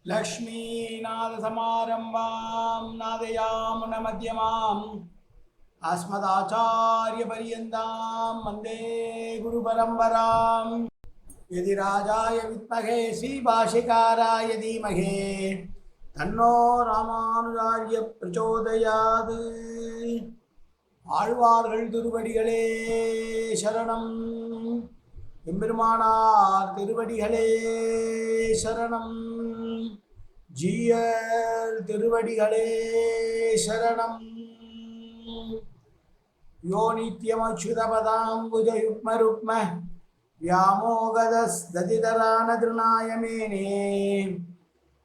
लक्ष्मीनाथसमारम्भां नादयामुनमध्यमाम् अस्मदाचार्यपर्यन्तां वन्दे गुरुपरम्पराम्। यदि राजाय विद्महे श्रीभाष्यकाराय धीमहि तन्नो रामानुजार्य प्रचोदयात्। ஆழ்வார்கள் திருவடிகளே சரணம். எம்பெருமானார் திருவடிகளே சரணம். ஜீயர் திருவடிகளே சரணம். யோ நித்யமச்சுதபதாம்புஜயுக்மருக்ம व्यामोगदस्दतितरानतृणायमेने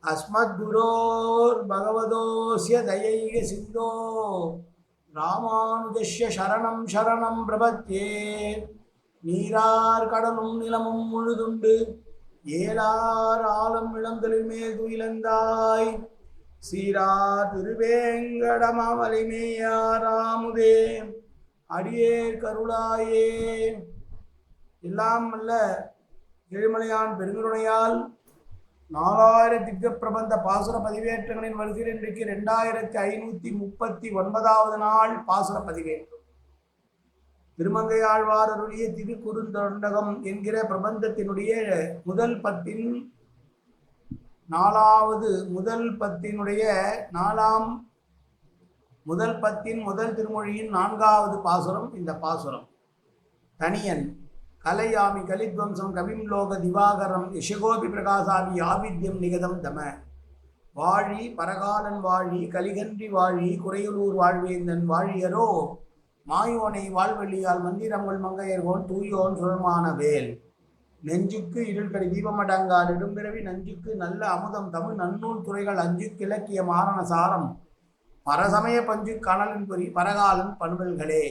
अस्मद्गुरोर्भगवतोऽस्य दयैक सिन्धो ராமானுஜஸ்ய சரணம் சரணம் பிரபத்யே. நீரார் கடலும் நிலமும் முழுதுண்டு ஏலார் ஆலம் இளந்தொழில் மேல் துயிலந்தாய் சீரார் திருவேங்கடமாமலிமேயாராமுதே அடியேர் கருளாயே. எல்லாம் அல்ல ஏழுமலையான் பெருங்கருணையால் 4000 திவ்ய பிரபந்த பாசுர பதிவேற்றங்களின் வரிசையில் இன்றைக்கு 2539வது நாள் பாசுர பதிவேற்றம். திருமங்கையாழ்வார் அருளிய திருக்குறுந்தொண்டகம் என்கிற பிரபந்தத்தினுடைய முதல் பத்தின் முதல் திருமொழியின் 4வது பாசுரம். இந்த பாசுரம் தனியன் கலையாமி கலித்வம்சம் கவிம் லோக திவாகரம் யசகோபி பிரகாசாமி ஆவித்யம் நிகதம் தம. வாழி பரகாலன் வாழி கலிகன்றி வாழி குறையுலூர் வாழ்வேந்தன் வாழியரோ மாயோனை வாழ்வெளியால் மந்திரங்கள் மங்கையர்கோன் தூயோன் சுழமான வேல். நெஞ்சுக்கு இருள்கடி தீபமடங்கா நெடும்பிறவி நஞ்சுக்கு நல்ல அமுதம் தமிழ் நன்னூல் துறைகள் அஞ்சு கிழக்கிய மாரண சாரம் பரசமய பஞ்சு கணலின் பொறி பரகாலன் பண்பல்களே.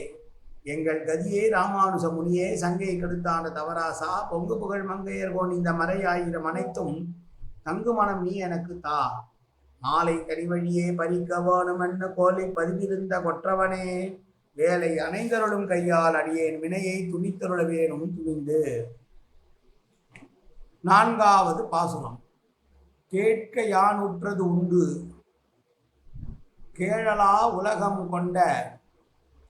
எங்கள் கதியே ராமானுச முனியே சங்கையை கெடுத்தான தவராசா பொங்கு புகழ் மங்கையர்கோன் இந்த மறையாயிரம் அனைத்தும் தங்கு மனம் நீ எனக்கு தா. மாலை கடிவழியே பறிக்க வேணுமென்னு கோலை பதிவிருந்த கொற்றவனே வேலை அணைந்தருளும் கையால் அடியேன் வினையை துணித்தருள வேணும் துணிந்து. 4வது பாசுரம். கேட்க யான் உற்றது உண்டு கேழலா உலகம் கொண்ட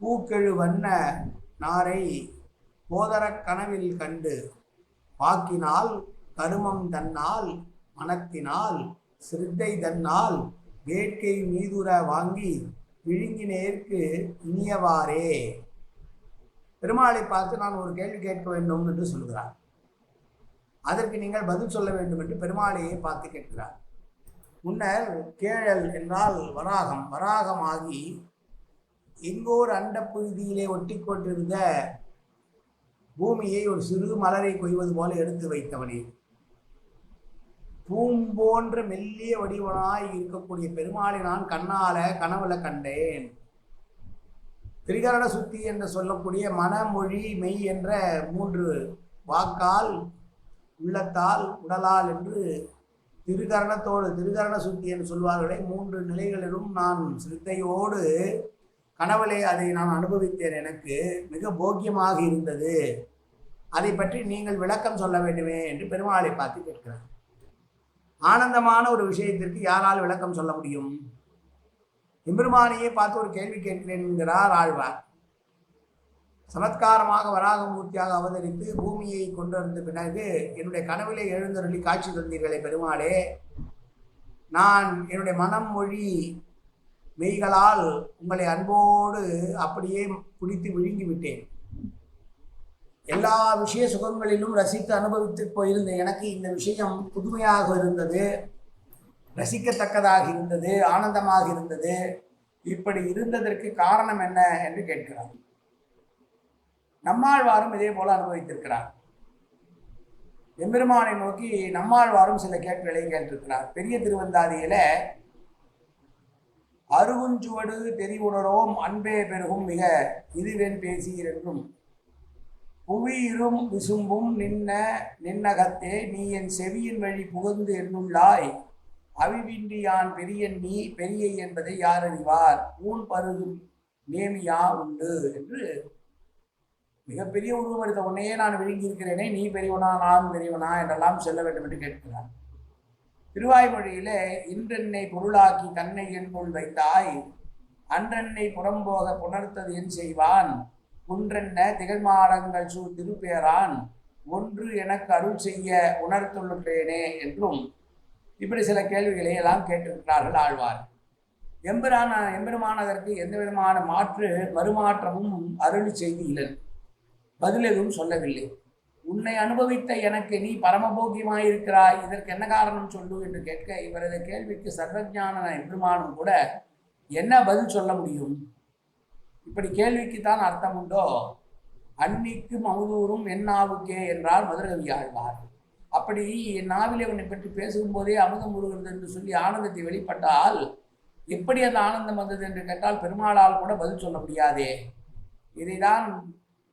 பூக்கெழு வண்ண நாரை போதரக் கனவில் கண்டு வாக்கினால் கருமம் தன்னால் மனத்தினால் சிறுத்தை தன்னால் வேட்கை மீதுர வாங்கி விழுங்கினேற்கு இனியவாறே. பெருமாளை பார்த்து நான் ஒரு கேள்வி கேட்க வேண்டும் என்று சொல்கிறார். அதற்கு நீங்கள் பதில் சொல்ல வேண்டும் என்று பெருமாளையே பார்த்து கேட்கிறார். முன்னர் கேழல் என்றால் வராகம், வராகமாகி எங்கோர் அண்ட புழுதியிலே ஒட்டி கொண்டிருந்த பூமியை ஒரு சிறு மலரை கொய்வது போல எடுத்து வைத்தவனே. பூம்போன்ற மெல்லிய வடிவனாய் இருக்கக்கூடிய பெருமாளை நான் கண்ணால கனவுல கண்டேன். திரிகரண சுத்தி என்று சொல்லக்கூடிய மனமொழி மெய் என்ற 3 வாக்கால் உள்ளத்தால் உடலால் என்று திருகரண சுத்தி என்று சொல்வார்களே 3 நிலைகளிலும் நான் சிரத்தையோடு கனவுலே அதை நான் அனுபவித்தேன். எனக்கு மிக போக்கியமாக இருந்தது. அதை பற்றி நீங்கள் விளக்கம் சொல்ல வேண்டுமே என்று பெருமாளை பார்த்து கேட்கிறார். ஆனந்தமான ஒரு விஷயத்திற்கு யாரால் விளக்கம் சொல்ல முடியும்? எம்பெருமானையே பார்த்து ஒரு கேள்வி கேட்கிறேன் என்கிறார் ஆழ்வார். சமத்காரமாக வராகமூர்த்தியாக அவதரித்து பூமியை கொண்டு வந்த பிறகு என்னுடைய கனவிலே எழுந்தருளி காட்சி தந்தீர்களே பெருமாளே, நான் என்னுடைய மனம் மொழி மெய்களால் உங்களை அன்போடு அப்படியே பிடித்து விழுங்கிவிட்டேன். எல்லா விஷய சுகங்களிலும் ரசித்து அனுபவித்து போயிருந்த எனக்கு இந்த விஷயம் புதுமையாக இருந்தது, ரசிக்கத்தக்கதாக இருந்தது, ஆனந்தமாக இருந்தது. இப்படி இருந்ததற்கு காரணம் என்ன என்று கேட்கிறார். நம்மாழ்வாரும் இதே போல அனுபவித்திருக்கிறார். எம்பெருமானை நோக்கி நம்மாழ்வாரும் சில கேள்விகளை கேட்டிருக்கிறார். பெரிய திருவந்தாதியில அருகுஞ்சுவடு தெரிவுணரோம் அன்பே பெருகும் மிக இதுவென் பேசீர் என்றும் புவியிரும் விசும்பும் நின்னகத்தே நீ என் செவியின் வழி புகுந்து எண்ணுள்ளாய் அவிவின்றி யான் பெரியன் நீ பெரிய என்பதை யார் அறிவார் ஊன் பருகும் நேமியா உண்டு என்று மிகப்பெரிய உருவம் எடுத்த உன்னையே நான் விழுங்கி இருக்கிறேனே, நீ பெரியவனா நான் பெரியவனா என்றெல்லாம் சொல்ல வேண்டும் என்று கேட்கிறார். திருவாய்மொழியிலே இன்றென்னை பொருளாக்கி தன்னை என்புள் வைத்தாய் அன்றென்னை புறம்போக புணர்த்தது என் செய்வான் குன்றென்ன திகழ்மாடங்கள் சூழ் திருப்பேரான் ஒன்று எனக்கு அருள் செய்ய உணர்த்துள்ளேனே என்றும் இப்படி சில கேள்விகளை எல்லாம் கேட்டிருக்கிறார்கள் ஆழ்வார். எம்பெருமானதற்கு எந்த விதமான மறுமாற்றமும் அருள் செய்தியில்லை, பதில் எதுவும் சொல்லவில்லை. உன்னை அனுபவித்த எனக்கு நீ பரமபோகியமாயிருக்கிறாய், இதற்கு என்ன காரணம் சொல்லு என்று கேட்க இவரது கேள்விக்கு சர்வஜான எம்பெருமானும் கூட என்ன பதில் சொல்ல முடியும்? இப்படி கேள்விக்குத்தான் அர்த்தம் உண்டோ? அன்னிக்கு மவுதூரும் என் நாவுக்கே என்றார் மதுரகவி ஆழ்வார். அப்படி என் நாவிலே உன்னை பற்றி பேசும்போதே அமுதம் உருகிறது என்று சொல்லி ஆனந்தத்தை வெளிப்பட்டால் எப்படி அந்த ஆனந்தம் வந்தது என்று கேட்டால் பெருமாளால் கூட பதில் சொல்ல முடியாதே. இதைதான்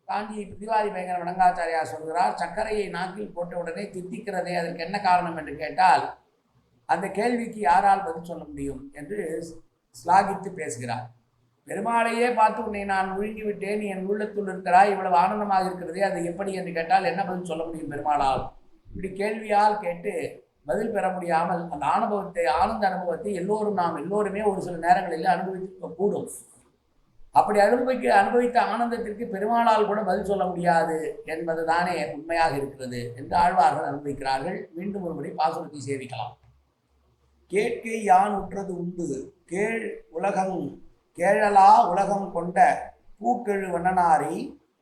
காஞ்சி பிரிவாதி பயங்கர வணங்காச்சாரியார் சொல்கிறார். சர்க்கரையை நாக்கில் போட்ட உடனே தித்திக்கிறதே, அதற்கு என்ன காரணம் என்று கேட்டால் அந்த கேள்விக்கு யாரால் பதில் சொல்ல முடியும் என்று ஸ்லாகித்து பேசுகிறார். பெருமாளையே பார்த்து உன்னை நான் முழுங்கி விட்டேன், நீ என் உள்ளத்துள் இருக்கிறாய், இவ்வளவு ஆனந்தமாக இருக்கிறதே, அது எப்படி என்று கேட்டால் என்ன பதில் சொல்ல முடியும் பெருமாளால்? இப்படி கேள்வியால் கேட்டு பதில் பெற முடியாமல் அந்த ஆனந்த அனுபவத்தை நாம் எல்லோருமே ஒரு சில நேரங்களில் அனுபவிக்க கூடும். அப்படி அனுபவித்த ஆனந்தத்திற்கு பெருமாளால் கூட பதில் சொல்ல முடியாது என்பது தானே உண்மையாக இருக்கிறது என்று ஆழ்வார்கள் அனுபவிக்கிறார்கள். மீண்டும் ஒருபடி பாசுரத்தை சேவிக்கலாம். கேட்கை யான் உற்றது உண்டு கேள் உலகம் கேழலா உலகம் கொண்ட பூக்கெழு வண்ணனாரை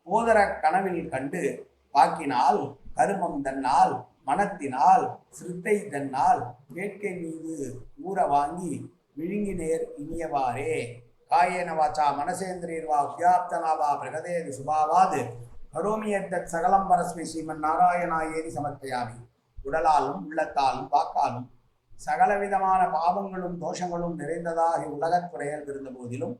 போதர கனவில் கண்டு பாக்கினால் கருமம் தன்னால் மனத்தினால் சிறுத்தை தன்னால் வேட்கை மீது ஊற வாங்கி விழுங்கினேர் இனியவாறே காயேன வாச்சா மனசேந்திரீர்வா வியாப்தனாவா பிரகதேது சுபாவாது கரோமியத்த சகலம் பரஸ்மை ஸ்ரீமன் நாராயணாயேதி சமர்ப்பயாமி. உடலாலும் உள்ளத்தாலும் வாக்காலும் சகலவிதமான பாவங்களும் தோஷங்களும் நிறைந்ததாக உலகத்துறையில் இருந்த போதிலும்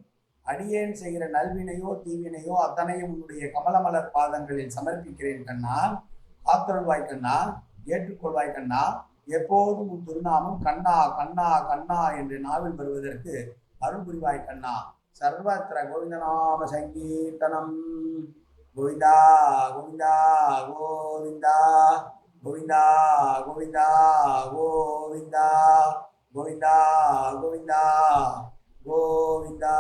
அடியேன் செய்கிற நல்வினையோ தீவினையோ அத்தனையும் உன்னுடைய கமலமலர் பாதங்களில் சமர்ப்பிக்கிறேன் கண்ணா. காத்தருள்வாய் கண்ணா, ஏற்றுக்கொள்வாய் கண்ணா. எப்போதும் உன் திருநாமம் கண்ணா கண்ணா கண்ணா என்று நாவில் வருவதற்கு அருள் புரிவாய் கண்ணா. சர்வத்திர கோவிந்தநாம சங்கீர்த்தனம். கோவிந்தா கோவிந்தா கோவிந்தா கோவிந்தா கோவிந்தா கோவிந்தா கோவிந்தா கோவிந்தா கோவிந்தா.